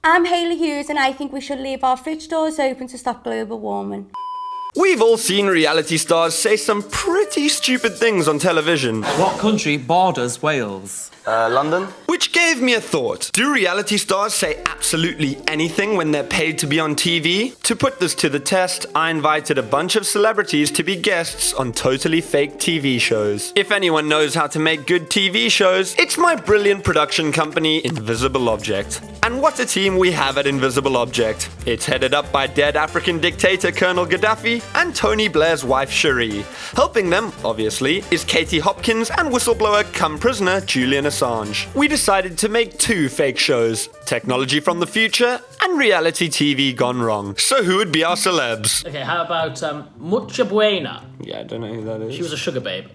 I'm Hayley Hughes and I think we should leave our fridge doors open to stop global warming. We've all seen reality stars say some pretty stupid things on television. What country borders Wales? London. Which gave me a thought. Do reality stars say absolutely anything when they're paid to be on TV? To put this to the test, I invited a bunch of celebrities to be guests on totally fake TV shows. If anyone knows how to make good TV shows, it's my brilliant production company, Invisible Object. And what a team we have at Invisible Object. It's headed up by dead African dictator Colonel Gaddafi and Tony Blair's wife Cherie. Helping them, obviously, is Katie Hopkins and whistleblower cum prisoner Julian Assange. We decided to make 2 fake shows, Technology from the Future and Reality TV Gone Wrong. So who would be our celebs? Okay, how about Mucha Buena? Yeah, I don't know who that is. She was a sugar babe.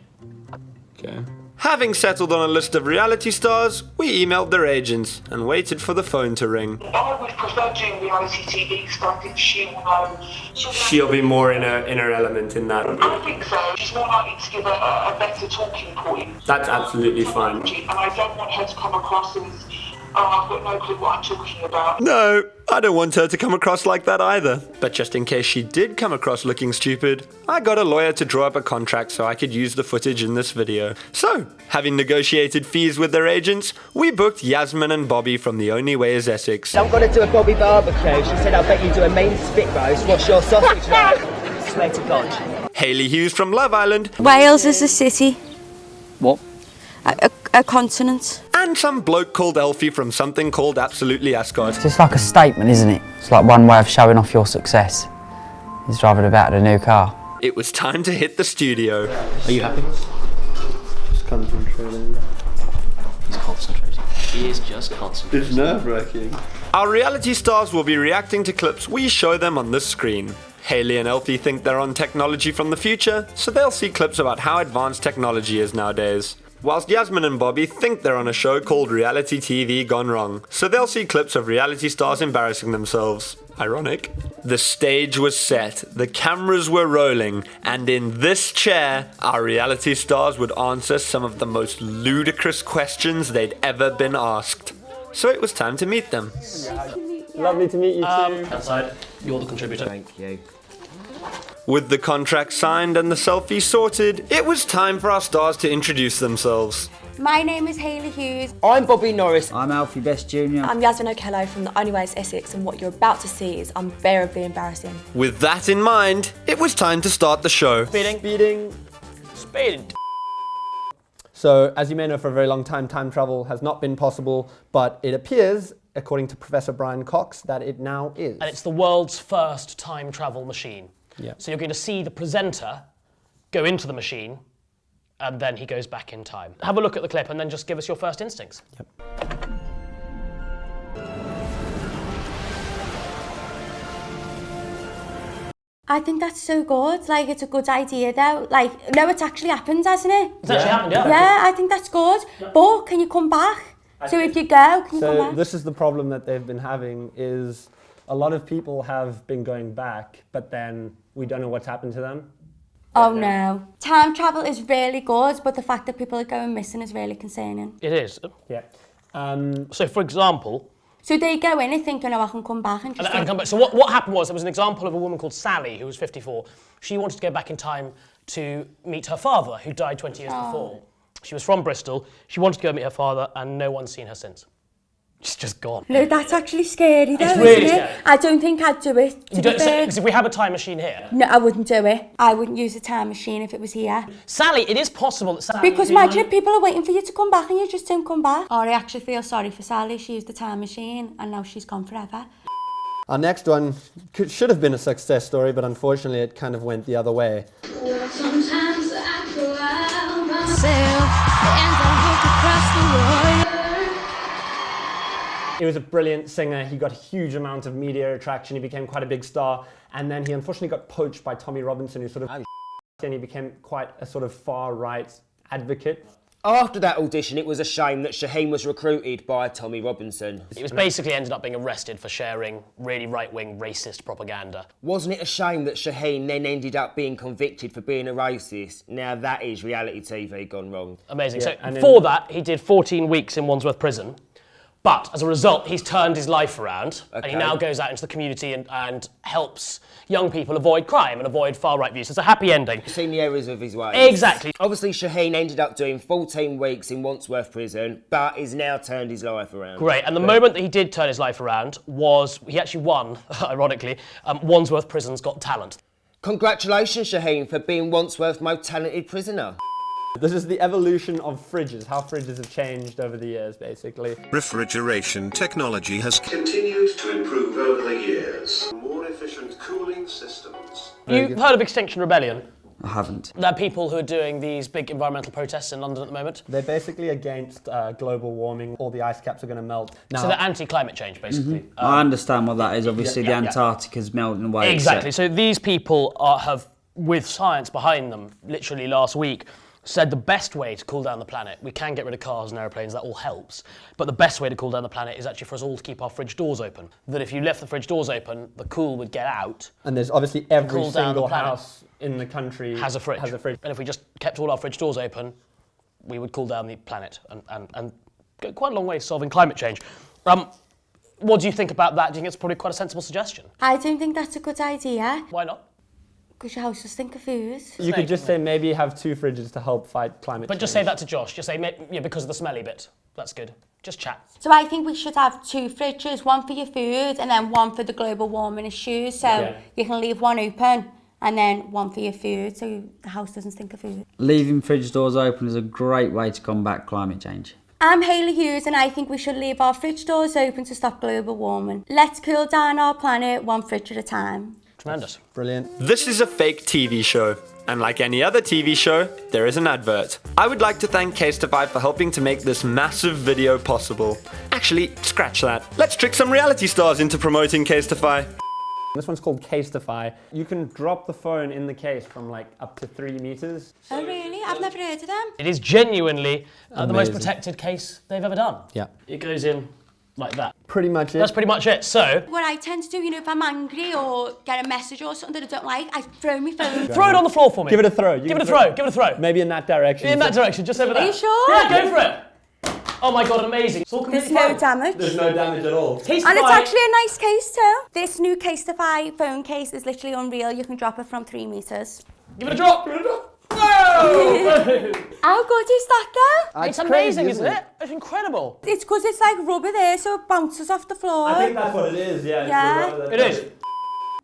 Okay. Having settled on a list of reality stars, we emailed their agents and waited for the phone to ring. I would prefer doing reality TV because I think She'll be more in her element in that. I think so. She's more likely to give a better talking point. That's absolutely fine. And I don't want her to come across as, I've got no clue what I'm talking about. No, I don't want her to come across like that either. But just in case she did come across looking stupid, I got a lawyer to draw up a contract so I could use the footage in this video. So, having negotiated fees with their agents, we booked Yasmin and Bobby from The Only Way is Essex. I'm going to do a Bobby barbecue. She said, I'll bet you do a main spit roast. What's your sausage like? Swear to God. Hayley Hughes from Love Island. Wales is a city. What? A continent. And some bloke called Elfie from something called Absolutely Ascot. It's like a statement, isn't it? It's like one way of showing off your success. He's driving about in a new car. It was time to hit the studio. Are you happy? Just concentrating. He's concentrating. He is just concentrating. It's nerve-wracking. Our reality stars will be reacting to clips we show them on this screen. Hayley and Elfie think they're on Technology from the Future, so they'll see clips about how advanced technology is nowadays. Whilst Yasmin and Bobby think they're on a show called Reality TV Gone Wrong, so they'll see clips of reality stars embarrassing themselves. Ironic. The stage was set, the cameras were rolling, and in this chair, our reality stars would answer some of the most ludicrous questions they'd ever been asked. So it was time to meet them. Lovely to meet you too. Outside, you're the contributor. Thank you. With the contract signed and the selfie sorted, it was time for our stars to introduce themselves. My name is Hayley Hughes. I'm Bobby Norris. I'm Alfie Best Jr. I'm Yasmin Okello from The Only Way is Essex, and what you're about to see is unbearably embarrassing. With that in mind, it was time to start the show. Speeding. So, as you may know, for a very long time, time travel has not been possible, but it appears, according to Professor Brian Cox, that it now is. And it's the world's first time travel machine. Yeah. So you're going to see the presenter go into the machine, and then he goes back in time. Have a look at the clip and then just give us your first instincts. Yep. I think that's so good. Like, it's a good idea though. Like, no, it's actually happened, hasn't it? It's actually happened, yeah. Yeah, I think that's good. But can you come back? So if you go, can you come So back? this is the problem that they've been having is a lot of people have been going back, but then we don't know what's happened to them. Oh no. Time travel is really good, but the fact that people are going missing is really concerning. It is. Yeah. So for example... So they go in and thinking, oh, I can come back and just... And come back. So what happened was, there was an example of a woman called Sally, who was 54. She wanted to go back in time to meet her father, who died 20 years before. She was from Bristol. She wanted to go meet her father, and no one's seen her since. She's just gone. No, that's actually scary though, It's really isn't it? scary. I don't think I'd do it, to You be don't, fair. because if we have a time machine here... No, I wouldn't do it. I wouldn't use a time machine if it was here. Sally, it is possible that Sally... Because imagine if people are waiting for you to come back and you just don't come back. Or I actually feel sorry for Sally. She used the time machine and now she's gone forever. Our next one should have been a success story, but unfortunately it kind of went the other way. Sometimes I go out myself and I look across the water. He was a brilliant singer. He got a huge amount of media attraction. He became quite a big star. And then he unfortunately got poached by Tommy Robinson, who sort of... and he became quite a sort of far-right advocate. After that audition, it was a shame that Shaheen was recruited by Tommy Robinson. It was basically ended up being arrested for sharing really right-wing racist propaganda. Wasn't it a shame that Shaheen then ended up being convicted for being a racist? Now that is reality TV gone wrong. Amazing. Yeah, So for that, he did 14 weeks in Wandsworth Prison. But as a result, he's turned his life around, and he now goes out into the community and helps young people avoid crime and avoid far-right views. It's a happy ending. Seen the errors of his ways. Exactly. Obviously, Shaheen ended up doing 14 weeks in Wandsworth Prison, but he's now turned his life around. Great, and the moment that he did turn his life around was, he actually won, ironically, Wandsworth Prison's Got Talent. Congratulations, Shaheen, for being Wandsworth's most talented prisoner. This is the evolution of fridges, how fridges have changed over the years, basically. Refrigeration technology has continued to improve over the years. More efficient cooling systems. You've heard of Extinction Rebellion? I haven't. There are people who are doing these big environmental protests in London at the moment. They're basically against global warming. All the ice caps are going to melt. Now, So they're anti-climate change, basically. I understand what that is. Obviously, the Antarctica's melting away. Exactly. So these people have, with science behind them, literally last week, said the best way to cool down the planet, we can get rid of cars and aeroplanes, that all helps, but the best way to cool down the planet is actually for us all to keep our fridge doors open. That if you left the fridge doors open, the cool would get out. And there's obviously every Cool down the single planet. house in the country Has a fridge. And if we just kept all our fridge doors open, we would cool down the planet and go quite a long way solving climate change. What do you think about that? Do you think it's probably quite a sensible suggestion? I don't think that's a good idea. Why not? Because your house will stink of food. You could just say maybe have 2 fridges to help fight climate change. But just say that to Josh. Just say, yeah, because of the smelly bit. That's good. Just chat. So I think we should have 2 fridges, one for your food and then one for the global warming issues. So you can leave one open and then one for your food so the house doesn't stink of food. Leaving fridge doors open is a great way to combat climate change. I'm Hayley Hughes and I think we should leave our fridge doors open to stop global warming. Let's cool down our planet one fridge at a time. Tremendous. Brilliant. This is a fake TV show, and like any other TV show, there is an advert. I would like to thank Casetify for helping to make this massive video possible. Actually, scratch that. Let's trick some reality stars into promoting Casetify. This one's called Casetify. You can drop the phone in the case from like up to 3 meters. Oh really? I've never heard of them. It is genuinely the most protected case they've ever done. Yeah. It goes in like that. Pretty much it. That's pretty much it. So, What I tend to do, you know, if I'm angry or get a message or something that I don't like, I throw my phone. throw it on the floor for me. Give it a throw. Give it a throw. Give it a throw. Maybe in that direction. In that direction, just over there. Are you sure? Yeah, go for it. Oh my god, amazing. It's all There's completely no fine. damage. There's no damage at all. And it's actually a nice case too. This new Casetify phone case is literally unreal. You can drop it from 3 meters. Give it a drop. Give it a drop. Whoa! How good is that though? It's amazing, isn't it? It's incredible. It's because it's like rubber there, so it bounces off the floor. I think that's what it is, yeah. Yeah. It's It is.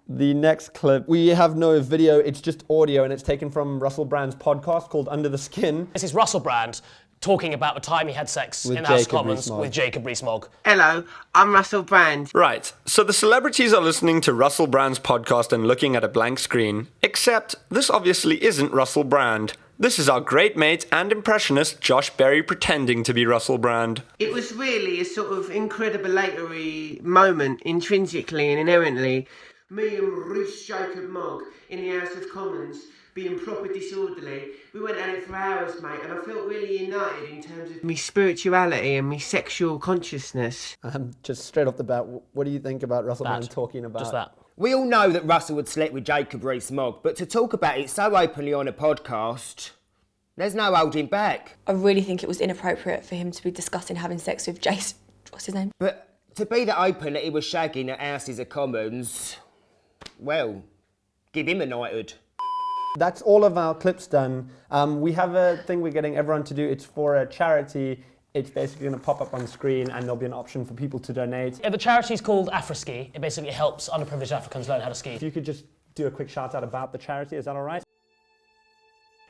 The next clip, we have no video, it's just audio, and it's taken from Russell Brand's podcast called Under the Skin. This is Russell Brand talking about the time he had sex With in the House of Jacob Commons Rees-Mogg. with Jacob Rees-Mogg. Hello, I'm Russell Brand. Right, so the celebrities are listening to Russell Brand's podcast and looking at a blank screen. Except, this obviously isn't Russell Brand. This is our great mate and impressionist Josh Berry pretending to be Russell Brand. It was really a sort of incredibilatory moment, intrinsically and inherently. Me and Rees Jacob Mogg in the House of Commons being proper disorderly. We went at it for hours, mate, and I felt really united in terms of me spirituality and me sexual consciousness. Just straight off the bat, what do you think about Russell Brand talking about? Just that. We all know that Russell would slept with Jacob Rees-Mogg, but to talk about it so openly on a podcast, there's no holding back. I really think it was inappropriate for him to be discussing having sex with Jason. What's his name? But to be that open that he was shagging at Houses of Commons, well, give him a knighthood. That's all of our clips done. We have a thing we're getting everyone to do. It's for a charity. It's basically going to pop up on screen and there'll be an option for people to donate. Yeah, the charity's called AfriSki. It basically helps underprivileged Africans learn how to ski. If you could just do a quick shout out about the charity, is that all right?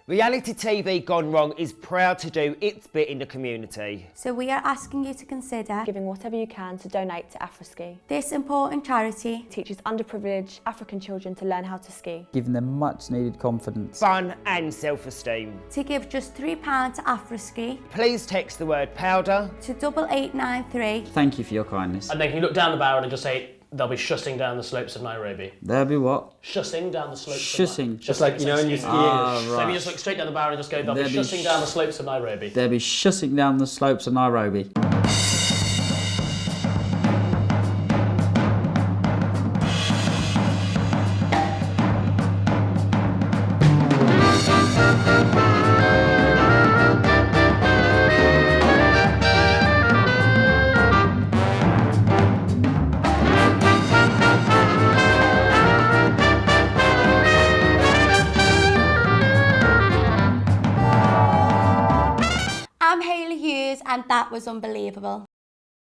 Reality TV Gone Wrong is proud to do its bit in the community. So we are asking you to consider Giving whatever you can to donate to AfriSki. this important charity. Teaches underprivileged African children to learn how to ski. Giving them much needed confidence. Fun and self-esteem. To give just £3 to AfriSki Please text the word powder to 8893. Thank you for your kindness. And then can you look down the barrel and just say, they'll be shussing down the slopes of Nairobi. There'll be what? Shussing down the slopes Shussing. of Just like, you know, when you're skiing. So if you just look straight down the barrel and just go, they'll be shussing down the slopes of Nairobi. They'll be shussing down the slopes of Nairobi. I'm Hayley Hughes, and that was unbelievable.